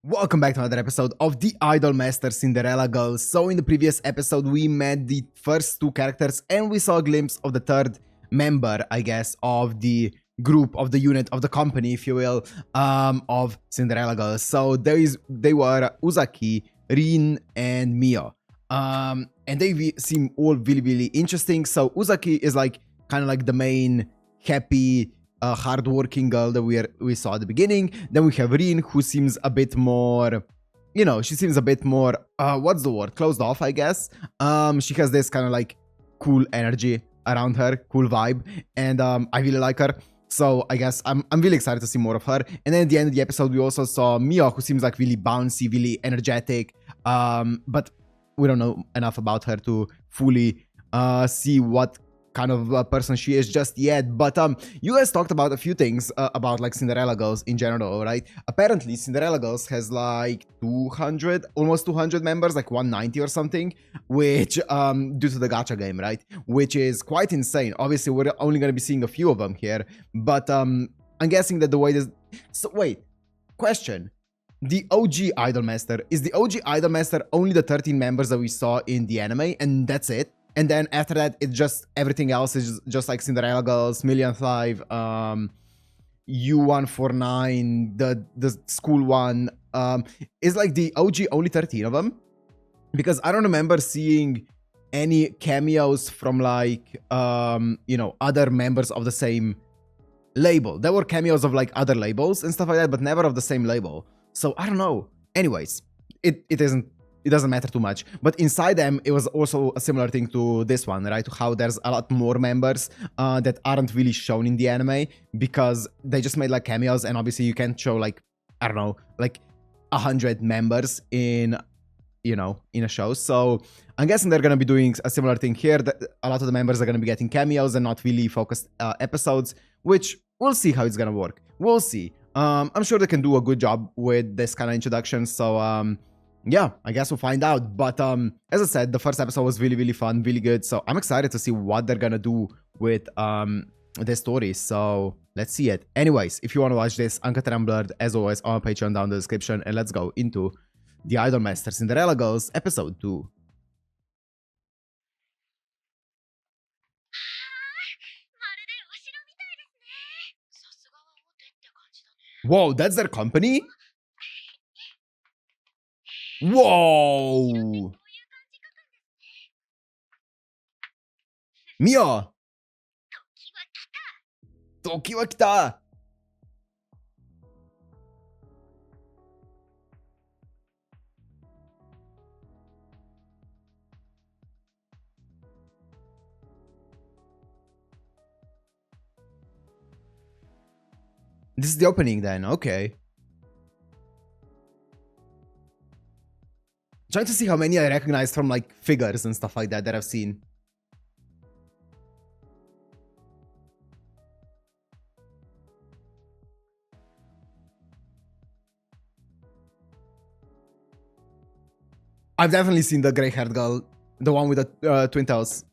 Welcome back to another episode of the Idolmaster Cinderella Girls. So in the previous episode, we met the first two characters and we saw a glimpse of the third member, I guess, of the group, of the unit, of the company, if you will, of Cinderella Girls. So they were Uzaki, Rin, and Mia. And they seem all really, really interesting. So Uzaki is like kind of like the main happy, hardworking girl that we saw at the beginning. Then we have Rin, who seems a bit more, she seems a bit more, what's the word? Closed off, I guess. She has this kind of like cool energy around her, cool vibe, and I really like her. So I guess I'm really excited to see more of her. And then at the end of the episode, we also saw Mia, who seems like really bouncy, really energetic, but we don't know enough about her to fully see what kind of a person she is just yet. But you guys talked about a few things about like Cinderella Girls in general, right? Apparently Cinderella Girls has like 200, almost 200 members, like 190 or something, which due to the gacha game, right? Which is quite insane. Obviously we're only going to be seeing a few of them here, but I'm guessing that the way this... So wait, question. The OG Idolmaster, is the OG Idolmaster only the 13 members that we saw in the anime and that's it? And then after that, it's just everything else is just like Cinderella Girls, Million 5, U149, the school one. Is like the OG only 13 of them? Because I don't remember seeing any cameos from like, other members of the same label. There were cameos of like other labels and stuff like that, but never of the same label. So I don't know. Anyways, it doesn't matter too much. But inside them, it was also a similar thing to this one, right? How there's a lot more members that aren't really shown in the anime because they just made like cameos, and obviously you can't show like, I don't know, like 100 members in, in a show. So I'm guessing they're gonna be doing a similar thing here. That a lot of the members are gonna be getting cameos and not really focused episodes, which we'll see how it's gonna work. We'll see. I'm sure they can do a good job with this kind of introduction. So yeah, I guess we'll find out. But as I said, the first episode was really, really fun, really good. So I'm excited to see what they're gonna do with the story. So let's see it. Anyways, if you want to watch this uncut and unblurred, as always, on my Patreon down in the description. And let's go into the Idolmaster Cinderella Girls episode 2. Whoa, that's their company? Whoa! Mia! Toki wa kita! This is the opening then, okay. Trying to see how many I recognize from like figures and stuff like that I've seen. I've definitely seen the gray-haired girl, the one with the twin tails.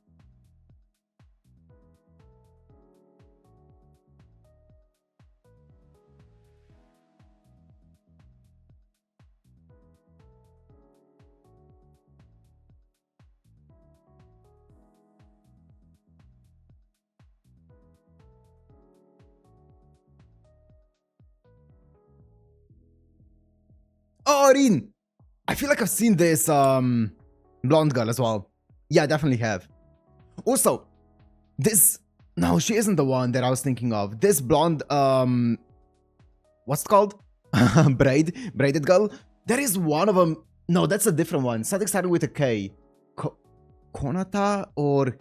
Oh, Rin! I feel like I've seen this blonde girl as well. Yeah, I definitely have. Also, this... No, she isn't the one that I was thinking of. This blonde, what's it called? Braided girl? There is one of them... No, that's a different one. Something started with a K. Konata or...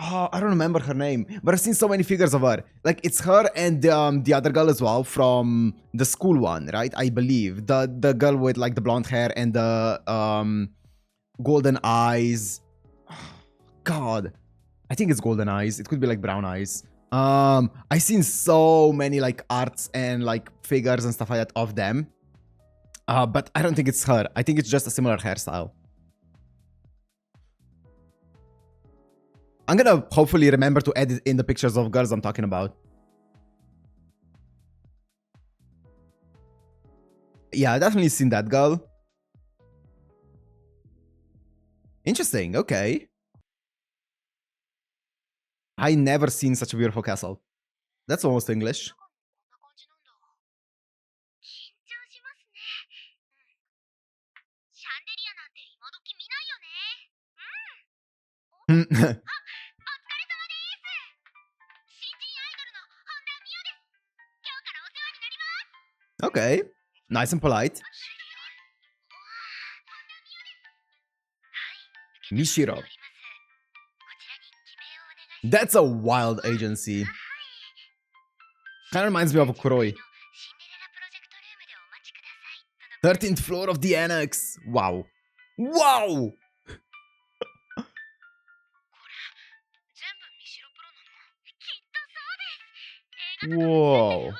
Oh, I don't remember her name, but I've seen so many figures of her. Like, it's her and the other girl as well from the school one, right? I believe. The girl with, like, the blonde hair and the golden eyes. God. I think it's golden eyes. It could be, like, brown eyes. I've seen so many, like, arts and, like, figures and stuff like that of them. But I don't think it's her. I think it's just a similar hairstyle. I'm gonna hopefully remember to edit in the pictures of girls I'm talking about. Yeah, I've definitely seen that girl. Interesting, okay. I never seen such a beautiful castle. That's almost English. Okay, nice and polite. Mishiro. That's a wild agency. Kind of reminds me of a Kuroi. 13th floor of the annex. Wow. Wow! Whoa.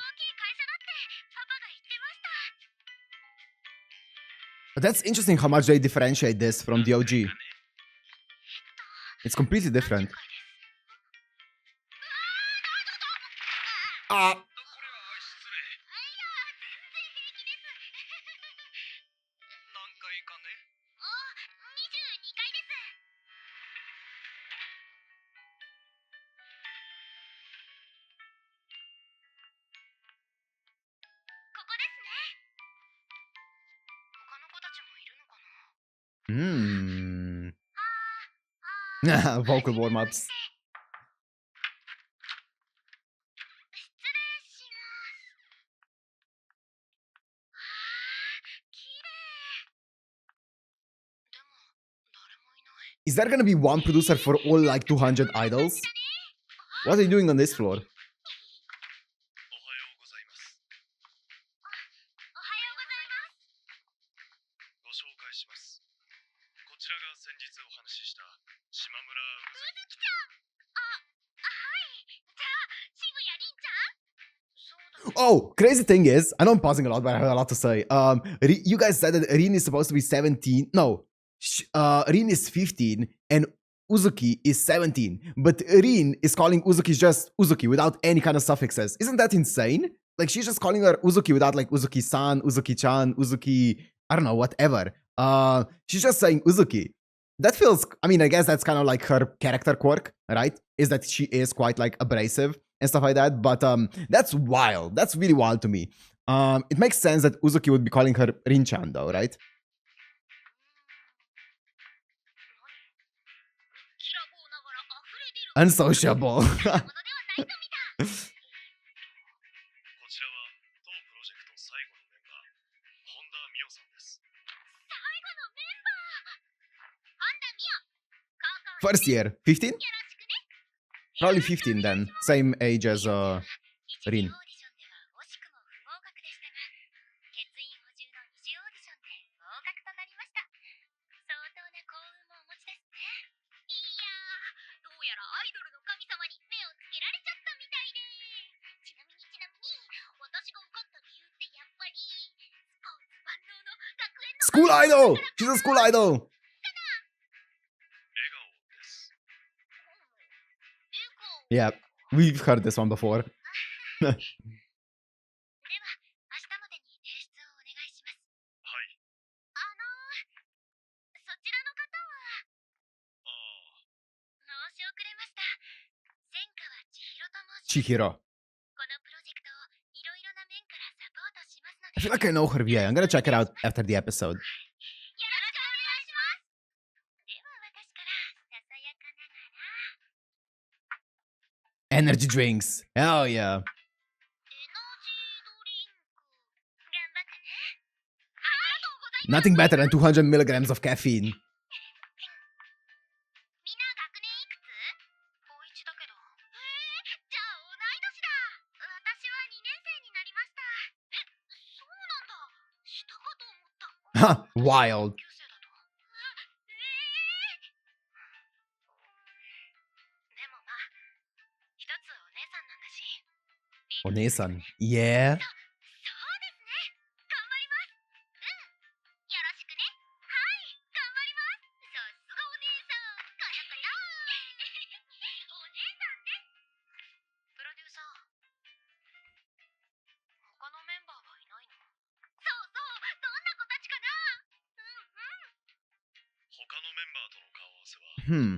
But that's interesting how much they differentiate this from the OG. It's completely different. Ah. Vocal warm-ups. Is there gonna be one producer for all like 200 idols? What are you doing on this floor? Oh, crazy thing is, I know I'm pausing a lot, but I have a lot to say. You guys said that Rin is supposed to be 17. No, Rin is 15 and Uzuki is 17. But Rin is calling Uzuki just Uzuki without any kind of suffixes. Isn't that insane? Like, she's just calling her Uzuki without like Uzuki-san, Uzuki-chan, Uzuki, I don't know, whatever. She's just saying Uzuki. That feels, I mean, I guess that's kind of like her character quirk, right? Is that she is quite like abrasive and stuff like that. But that's wild. That's really wild to me. It makes sense that Uzuki would be calling her Rin-chan though, right? Unsociable. First year, 15? Probably 15 then. Same age as Rin. School idol! She's a school idol! Yeah, we've heard this one before. Chihiro. I feel like I know her VA. I'm gonna check it out after the episode. Energy drinks. Hell yeah. Nothing better than 200 milligrams of caffeine. Huh, wild. Onesan. Yeah. Hmm.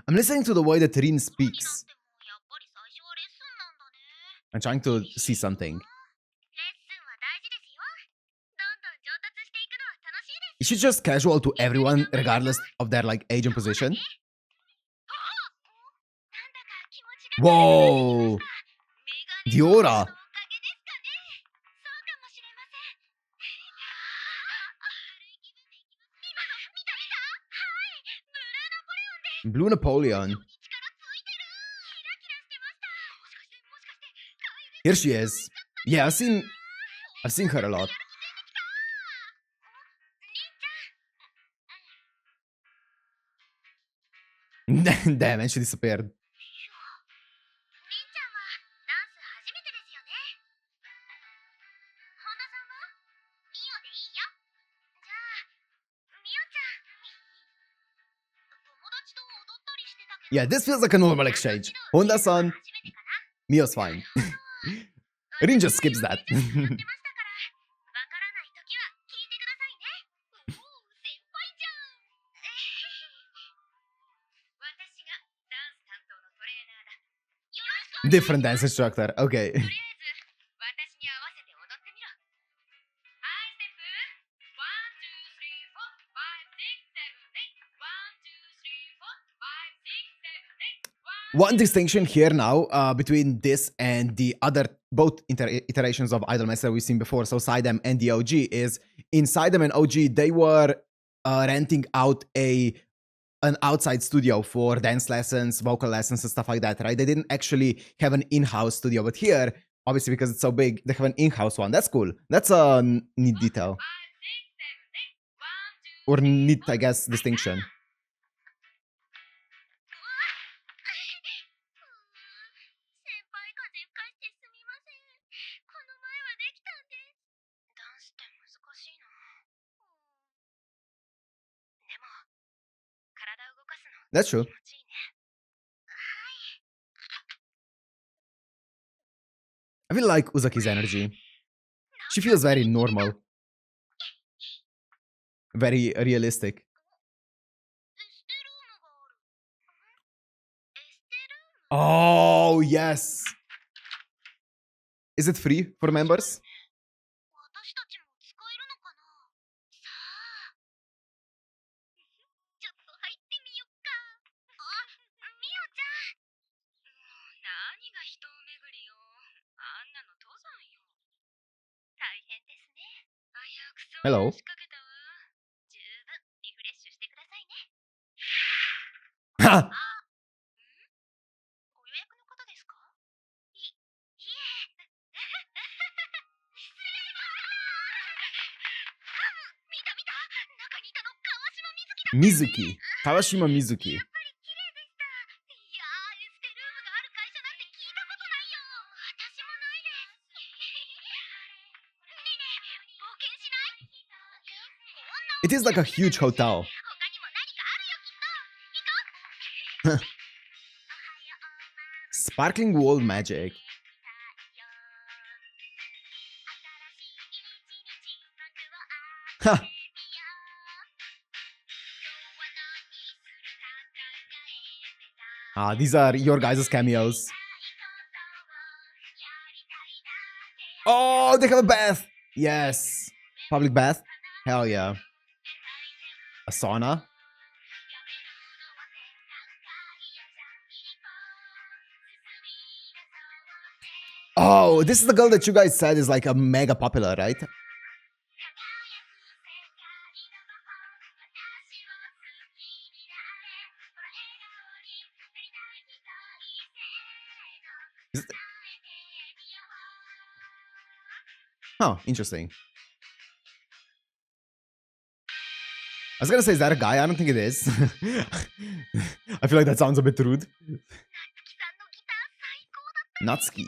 I'm listening to the way that Rin speaks. I'm trying to see something. Is she just casual to everyone, regardless of their like age and position? Whoa! The aura! Blue Napoleon. Here she is. Yeah, I've seen her a lot. Damn, and she disappeared. Yeah, this feels like a normal exchange. Honda-san, Mio's fine. Rin just skips that. Different dance instructor, okay. One distinction here now between this and the other both iterations of Idolmaster we've seen before, so Sidem and the OG, is in Sidem and OG they were renting out an outside studio for dance lessons, vocal lessons, and stuff like that, right? They didn't actually have an in-house studio, but here, obviously because it's so big, they have an in-house one. That's cool. That's a neat detail. Or neat, I guess, distinction. That's true. I really like Uzaki's energy. She feels very normal. Very realistic. Oh, yes. Is it free for members? Hello. Mizuki. Kawashima Mizuki. It is like a huge hotel. Sparkling wall magic. These are your guys' cameos. Oh, they have a bath. Yes. Public bath. Hell yeah. A sauna. Oh, this is the girl that you guys said is like a mega popular, right? Huh, interesting. I was gonna say, is that a guy? I don't think it is. I feel like that sounds a bit rude. Natsuki.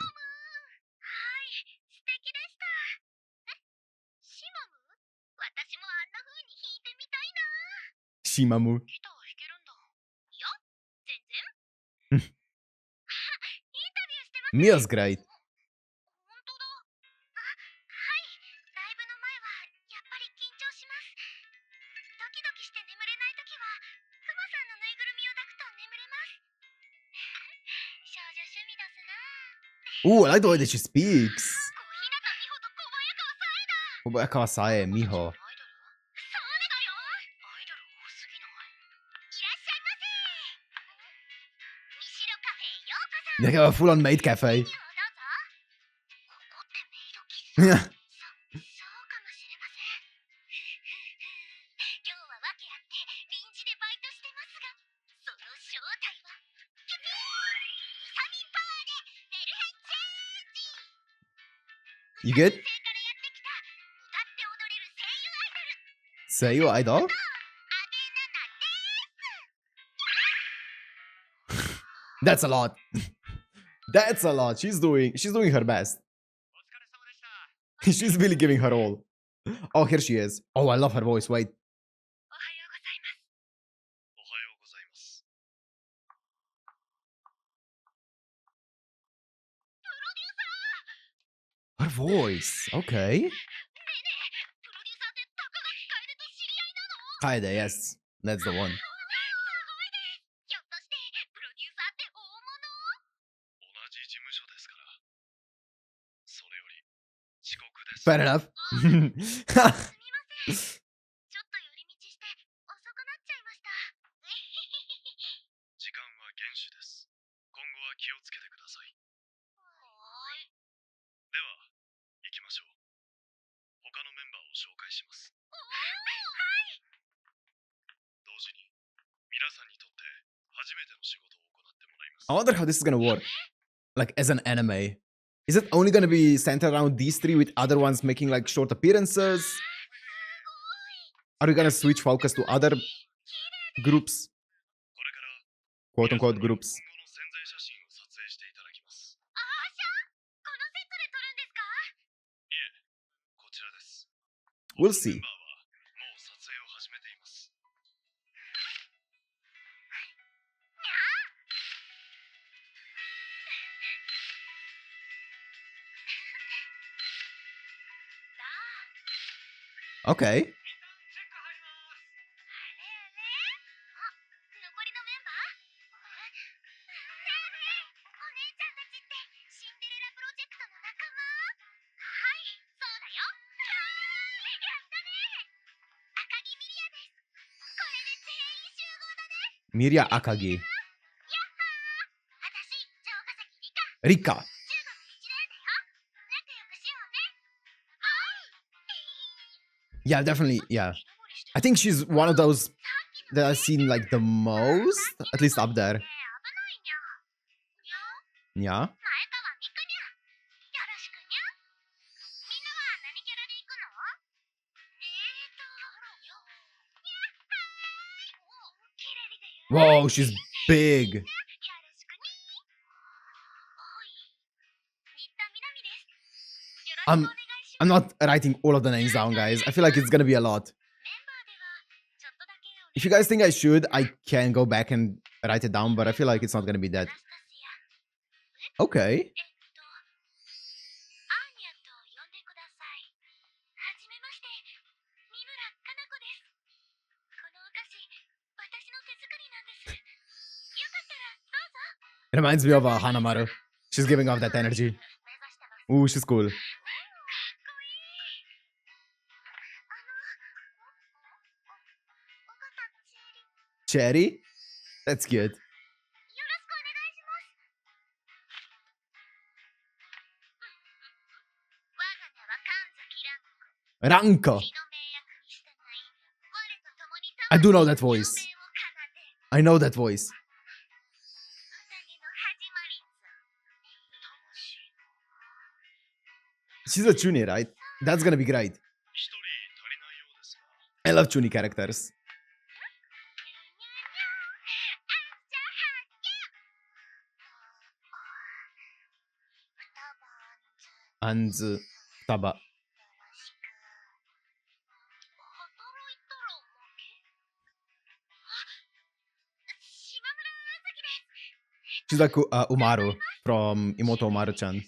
Shimamu. Mia's great. Ooh, I like the way that she speaks. Kobayakawa Sae, Miho. They have a full-on maid cafe. Yeah. You good? Seiyu idol? That's a lot. That's a lot. She's doing her best. She's really giving her all. Oh, here she is. Oh, I love her voice. Wait. Her voice. Okay. Kaede, yes. That's the one. Fair enough. I wonder how this is gonna work. Like, as an anime. Is it only gonna be centered around these three with other ones making like short appearances? Are we gonna switch focus to other groups? Quote unquote groups. We'll see. Okay. Miria Akagi. Rika. Yeah, definitely. Yeah. I think she's one of those that I've seen like the most, at least up there. Yeah. Whoa, she's big. I'm not writing all of the names down, guys. I feel like it's gonna be a lot. If you guys think I should, I can go back and write it down, but I feel like it's not gonna be that. Okay. It reminds me of Hanamaru. She's giving off that energy. Ooh, she's cool. Cherry? That's cute. Ranko. I do know that voice. I know that voice. She's a Chuni, right? That's gonna be great. I love Chuni characters. Anzu Taba. She's like Umaru from Imoto Umaru-chan.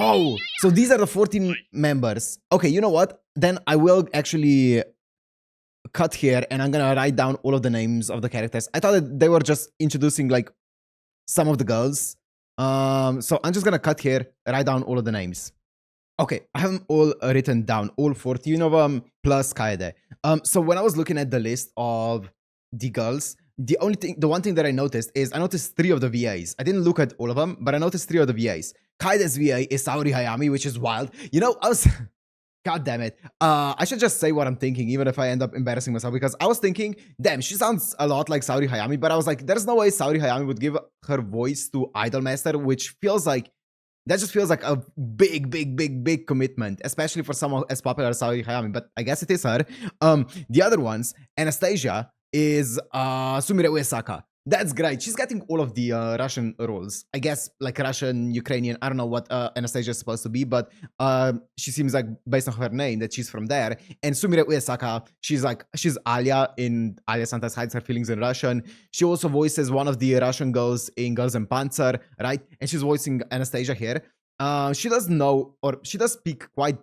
Oh, so these are the 14 members. Okay, you know what? Then I will actually cut here and I'm gonna write down all of the names of the characters. I thought that they were just introducing like some of the girls. So I'm just gonna cut here, write down all of the names. Okay, I have them all written down, all 14 of them, plus Kaede. So when I was looking at the list of the girls, the one thing that I noticed is I noticed 3 of the VAs. I didn't look at all of them, but I noticed 3 of the VAs. Kaede's VA is Saori Hayami, which is wild. You know, I was... God damn it. I should just say what I'm thinking, even if I end up embarrassing myself, because I was thinking, damn, she sounds a lot like Saori Hayami, but I was like, there's no way Saori Hayami would give her voice to Idolmaster, which feels like... That just feels like a big commitment, especially for someone as popular as Saori Hayami, but I guess it is her. The other ones, Anastasia is Sumire Uesaka. That's great. She's getting all of the Russian roles. I guess like Russian, Ukrainian, I don't know what Anastasia is supposed to be, but she seems like, based on her name, that she's from there. And Sumire Uesaka, she's Alia in Alia sometimes hides her feelings in Russian. She also voices one of the Russian girls in Girls and Panzer, right? And she's voicing Anastasia here. She does know, or she does speak quite...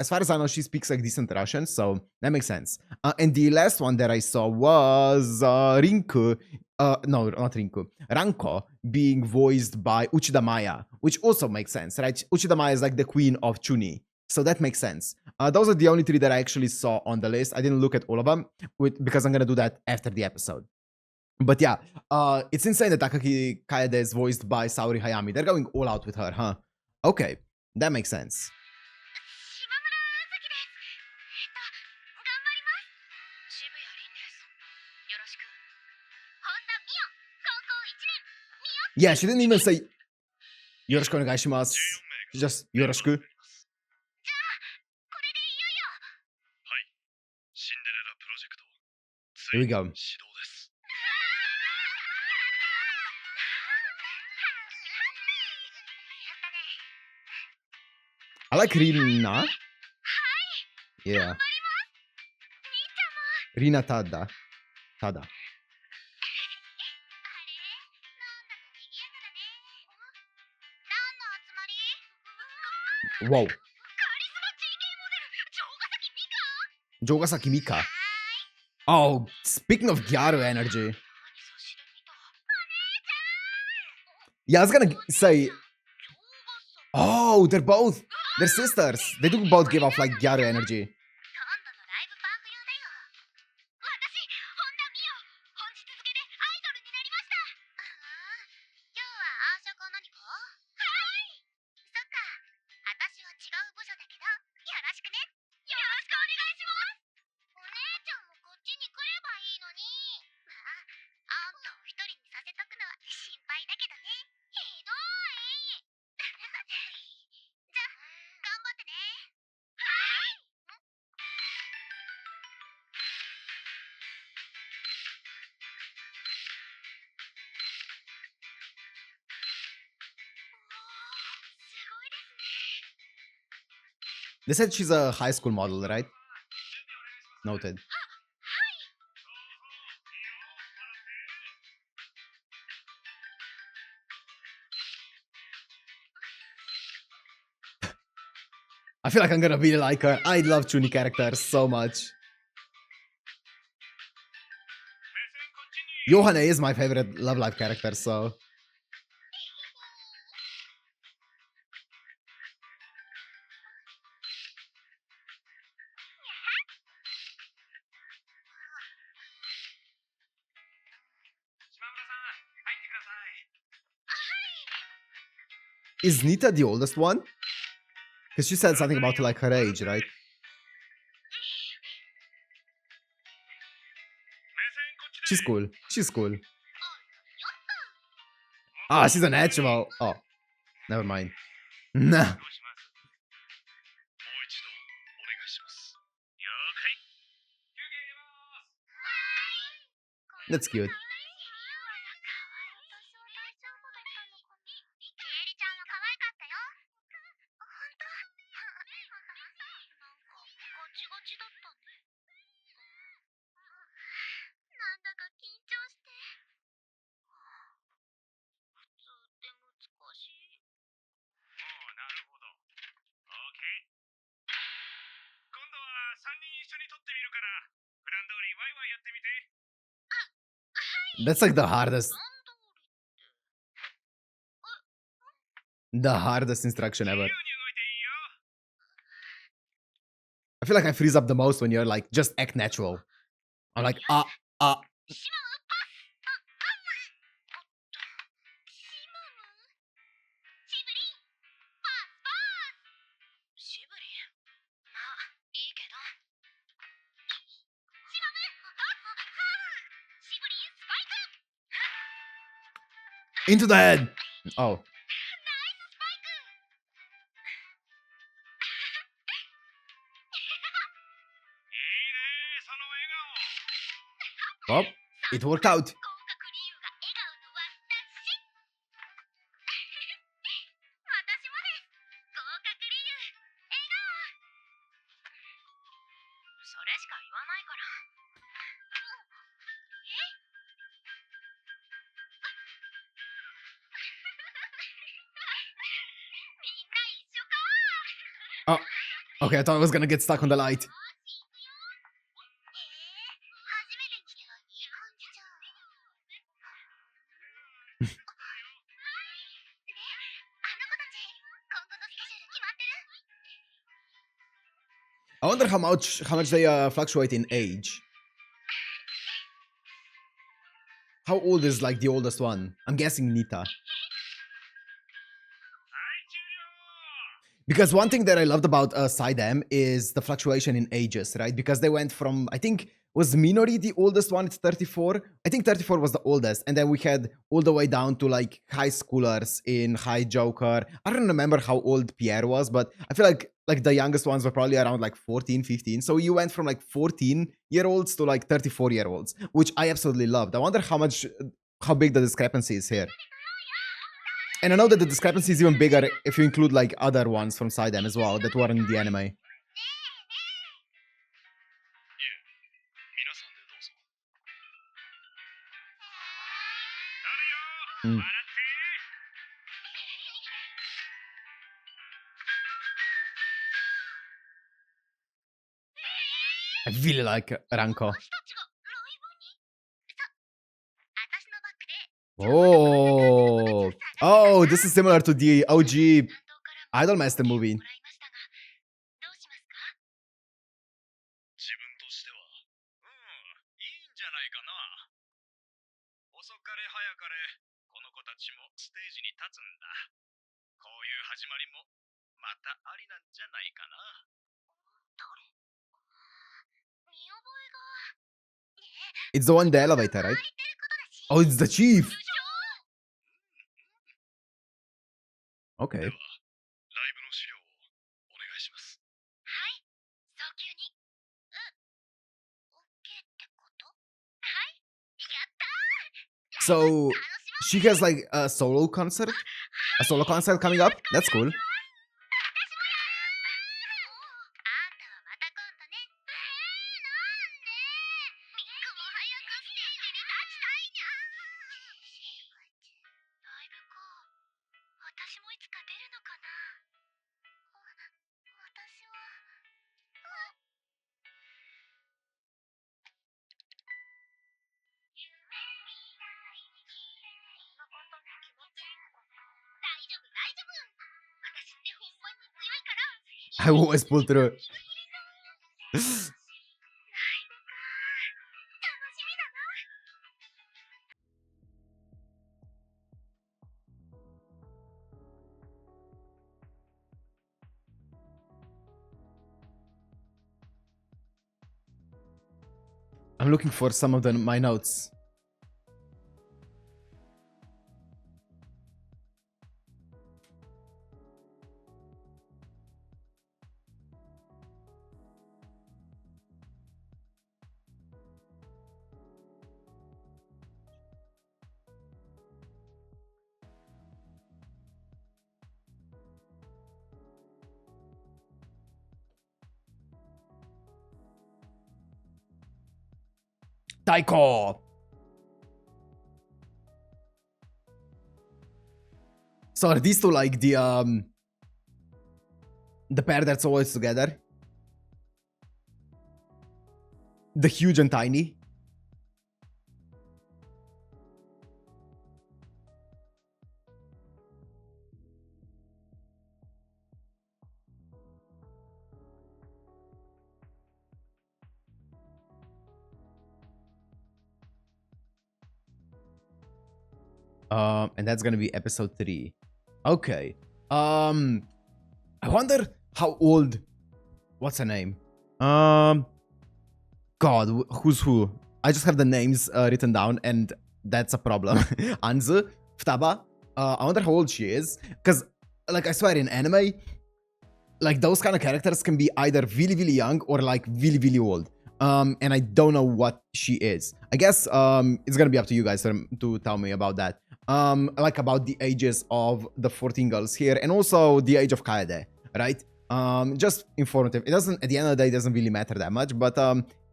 As far as I know, she speaks like decent Russian, so that makes sense. And the last one that I saw was Rinku. No, not Rinku. Ranko being voiced by Uchida Maya, which also makes sense, right? Uchida Maya is like the queen of Chuni, so that makes sense. Those are the only 3 that I actually saw on the list. I didn't look at all of them because I'm gonna do that after the episode. But yeah, it's insane that Takaki Kaede is voiced by Saori Hayami. They're going all out with her, huh? Okay, that makes sense. Yeah, she didn't even say Yoroshiku onegaishimasu. She just Yoroshiku. Here we go. I like Rina. Yeah. Rina Tada. Whoa. Jogasaki Mika. Oh, speaking of Gyaru energy. Yeah, I was gonna say... Oh, they're sisters. They do both give off like Gyaru energy. They said she's a high school model, right? Noted. I feel like I'm gonna really like her. I love Chuni characters so much. Johanna is my favorite Love Live character, so... Is Nita the oldest one? Because she said something about like her age, right? She's cool. She's cool. Ah, she's a natural. Oh, never mind. Nah. That's cute. That's like the hardest instruction ever. I feel like I freeze up the most when you're like, just act natural. I'm like, into the head. Oh. Well, it worked out. Oh, okay, I thought I was gonna get stuck on the light. I wonder how much they fluctuate in age. How old is like the oldest one? I'm guessing Nita. Because one thing that I loved about STEM is the fluctuation in ages, right? Because they went from, I think, was Minori the oldest one? It's 34. I think 34 was the oldest. And then we had all the way down to like high schoolers in High Joker. I don't remember how old Pierre was, but I feel like the youngest ones were probably around like 14, 15. So you went from like 14-year-olds to like 34-year-olds, which I absolutely loved. I wonder how big the discrepancy is here. And I know that the discrepancy is even bigger if you include like other ones from STEM as well that weren't in the anime. I really like Ranko. Oh, this is similar to the OG Idolmaster movie. It's the one in the elevator, right? Oh, it's the chief. Okay. So she has like a solo concert coming up. That's cool. I always pull through. I'm looking for some of my notes. Taiko! So are these two like the pair that's always together? The huge and tiny. And that's gonna be episode 3. Okay. I wonder how old. What's her name? God, who's who? I just have the names written down, and that's a problem. Anzu, Futaba. I wonder how old she is, because, like, I swear in anime, like those kind of characters can be either really, really young or like really, really old. And I don't know what she is. I guess it's gonna be up to you guys to tell me about that. Like about the ages of the 14 girls here, and also the age of Kaede, right? Just informative. It doesn't, at the end of the day, it doesn't really matter that much, but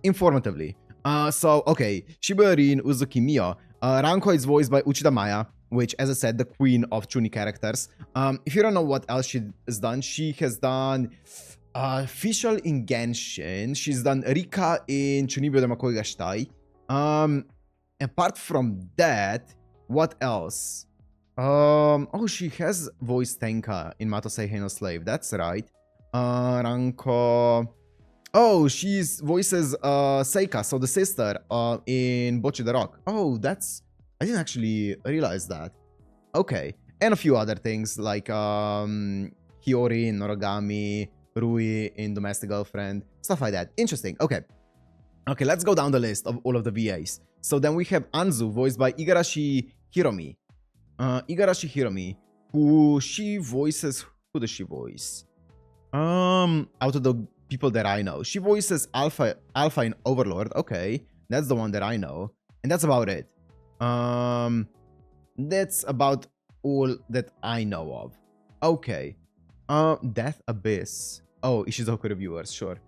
informatively. So, okay, Shibuya Uzuki Mio. Ranko is voiced by Uchida Maya, which, as I said, the queen of Chuni characters. If you don't know what else she has done, she has done Official in Genshin. She's done Rika in Chunibyo de Makoi Gashitai. Apart from that, what else? Oh, she has voiced Tenka in Matosei Heino Slave. That's right. Ranko. Oh, she voices Seika, so the sister, in Bocchi the Rock. Oh, that's... I didn't actually realize that. Okay. And a few other things like Hiyori in Noragami, Rui in Domestic Girlfriend, stuff like that. Interesting. Okay. Okay, let's go down the list of all of the VAs. So then we have Anzu, voiced by Igarashi Hiromi. Igarashi Hiromi, who she voices... Who does she voice? Out of the people that I know. She voices Alpha in Overlord. Okay, that's the one that I know. And that's about it. That's about all that I know of. Okay. Death Abyss. Oh, Ishizoku reviewers, sure.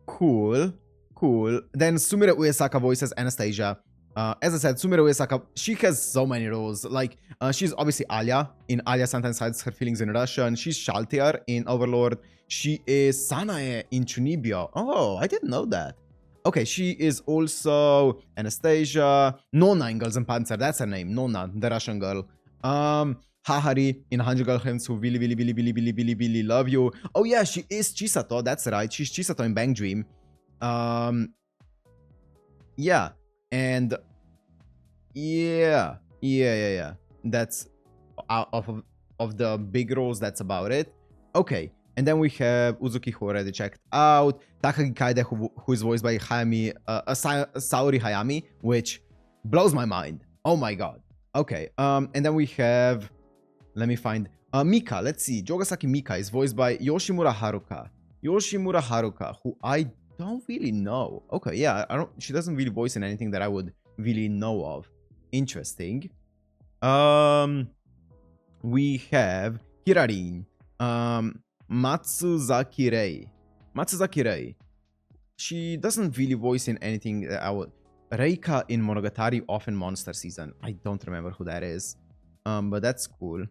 Cool. Cool. Then Sumire Uesaka voices Anastasia. As I said, Sumire Uesaka, she has so many roles. Like, she's obviously Alia. In Alia sometimes hides her feelings in Russian. She's Shaltier in Overlord. She is Sanae in Chunibyo. Oh, I didn't know that. Okay, she is also Anastasia. Nona in Girls and Panzer. That's her name. Nona, the Russian girl. Hahari in 100 Girlfriends Who really love you. Oh yeah, she is Chisato. That's right. She's Chisato in Bang Dream. Yeah. And yeah. That's of the big roles. That's about it. Okay. And then we have Uzuki, who already checked out. Takagi Kaide, who is voiced by Saori Hayami, which blows my mind. Oh my god. Okay. And then we have... Let me find... Mika. Let's see. Jogasaki Mika is voiced by Yoshimura Haruka. Yoshimura Haruka, who I don't really know. Okay, yeah. She doesn't really voice in anything that I would really know of. Interesting. We have Hirarin. Matsuzaki Rei. Matsuzaki Rei. She doesn't really voice in anything that I would... Reika in Monogatari Off and Monster Season. I don't remember who that is. But that's cool.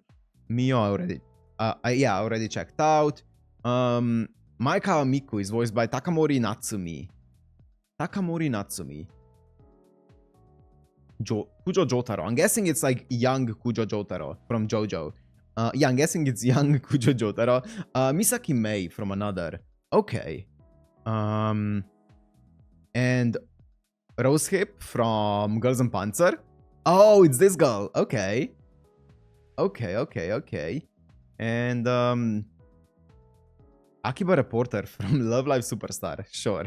Mio already... I already checked out. Maikawa Miku is voiced by Takamori Natsumi. Takamori Natsumi. Kujo Jotaro. I'm guessing it's like young Kujo Jotaro from JoJo. Yeah, I'm guessing it's young Kujo Jotaro. Misaki Mei from another. Okay. And Rosehip from Girls and Panzer. Oh, it's this girl. Okay. Okay. And Akiba Reporter from Love Live Superstar. Sure.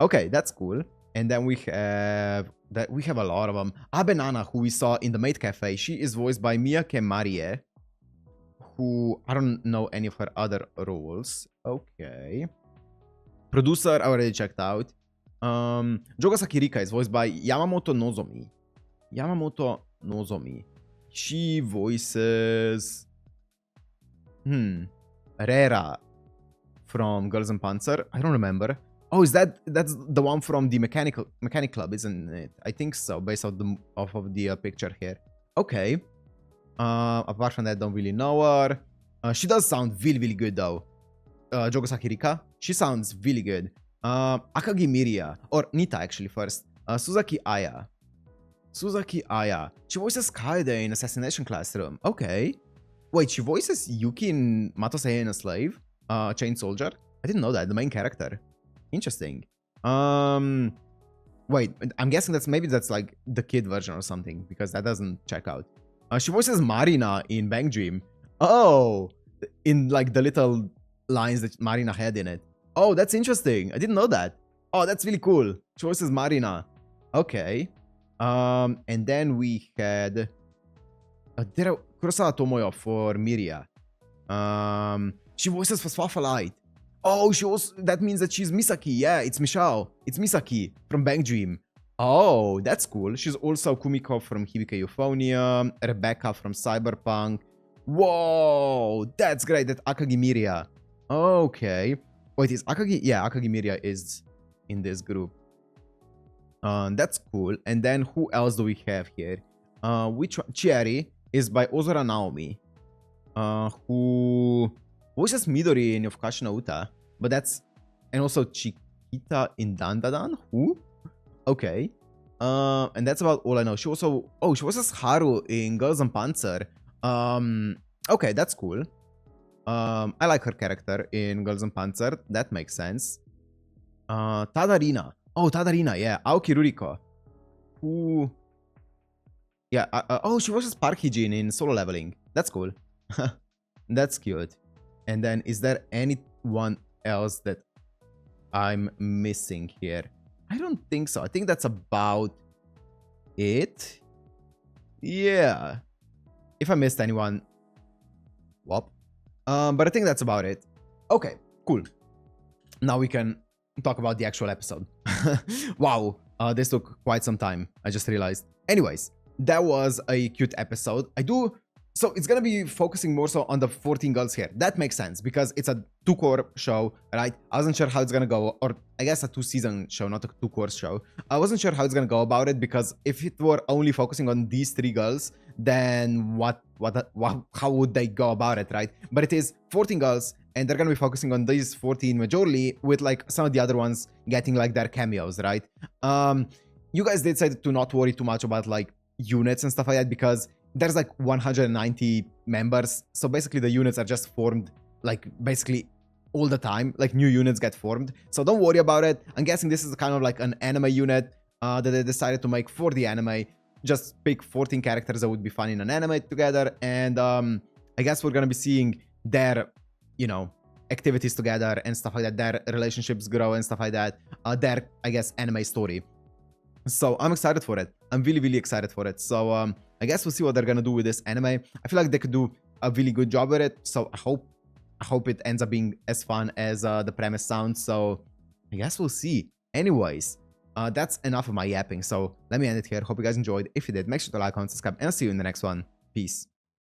Okay, that's cool. And then we have a lot of them. Abenana, who we saw in the Maid Cafe, she is voiced by Miyake Marie, who I don't know any of her other roles. Okay. Producer, I already checked out. Jogasaki Rika is voiced by Yamamoto Nozomi. Yamamoto Nozomi. She voices... Rera from Girls and Panzer. I don't remember. Oh, that's the one from the Mechanic Club, isn't it? I think so, based off of the picture here. Okay. Apart from that, don't really know her. She does sound really good though. Jogosaki Rika. She sounds really good. Akagi Miria, or Nita actually first. Suzaki Aya. Suzaki Aya. She voices Kaede in Assassination Classroom. Okay. Wait, she voices Yuki in Matosei and a Slave? Chain Soldier? I didn't know that, the main character. Interesting. Wait, I'm guessing that's like the kid version or something, because that doesn't check out. She voices Marina in Bang Dream. Oh! In like the little lines that Marina had in it. Oh, that's interesting. I didn't know that. Oh, that's really cool. She voices Marina. Okay. And then we had Kurosawa Tomoyo for Miria. She voices Phospholite. Oh, that means that she's Misaki. Yeah, it's Michao. It's Misaki from Bang Dream. Oh, that's cool. She's also Kumiko from Hibike Euphonia, Rebecca from Cyberpunk. Whoa, that's great. That Akagi Miria. Okay. Wait, is Akagi? Yeah, Akagi Miria is in this group. That's cool. And then who else do we have here? Which one? Chieri is by Ozora Naomi, who voices Midori in Yofukashi no Uta, but that's, and also Chiquita in Dandadan. Who? Okay. And that's about all I know. She also, oh, she voices Haru in Girls on Panzer. Okay, that's cool. I like her character in Girls on Panzer. That makes sense. Tadarina. Oh, Tadarina, yeah. Aoki Ruriko. Who? Yeah, oh, she voices Park Hee-jin in Solo Leveling. That's cool. That's cute. And then, is there anyone else that I'm missing here? I don't think so. I think that's about it. Yeah. If I missed anyone, whoop. But I think that's about it. Okay, cool. Now we can talk about the actual episode. Wow, this took quite some time. I just realized. Anyways, that was a cute episode. So it's gonna be focusing more so on the 14 girls here. That makes sense because it's a 2-core show, right? I wasn't sure how it's gonna go, or I guess a 2-season show, not a 2-core show. I wasn't sure how it's gonna go about it because if it were only focusing on these 3 girls, then how would they go about it, right? But it is 14 girls, and they're gonna be focusing on these 14 majorly, with like some of the other ones getting like their cameos, right? You guys decided to not worry too much about like units and stuff like that because there's like 190 members, so basically the units are just formed like basically all the time, like new units get formed, so don't worry about it. I'm guessing this is kind of like an anime unit that they decided to make for the anime. Just pick 14 characters that would be fun in an anime together, and I guess we're gonna be seeing their, you know, activities together and stuff like that, their relationships grow and stuff like that, their, I guess, anime story. So I'm excited for it. I'm really, really excited for it. So I guess we'll see what they're gonna do with this anime. I feel like they could do a really good job with it. So I hope it ends up being as fun as the premise sounds. So I guess we'll see. Anyways, that's enough of my yapping. So let me end it here. Hope you guys enjoyed. If you did, make sure to like, comment, subscribe, and I'll see you in the next one. Peace.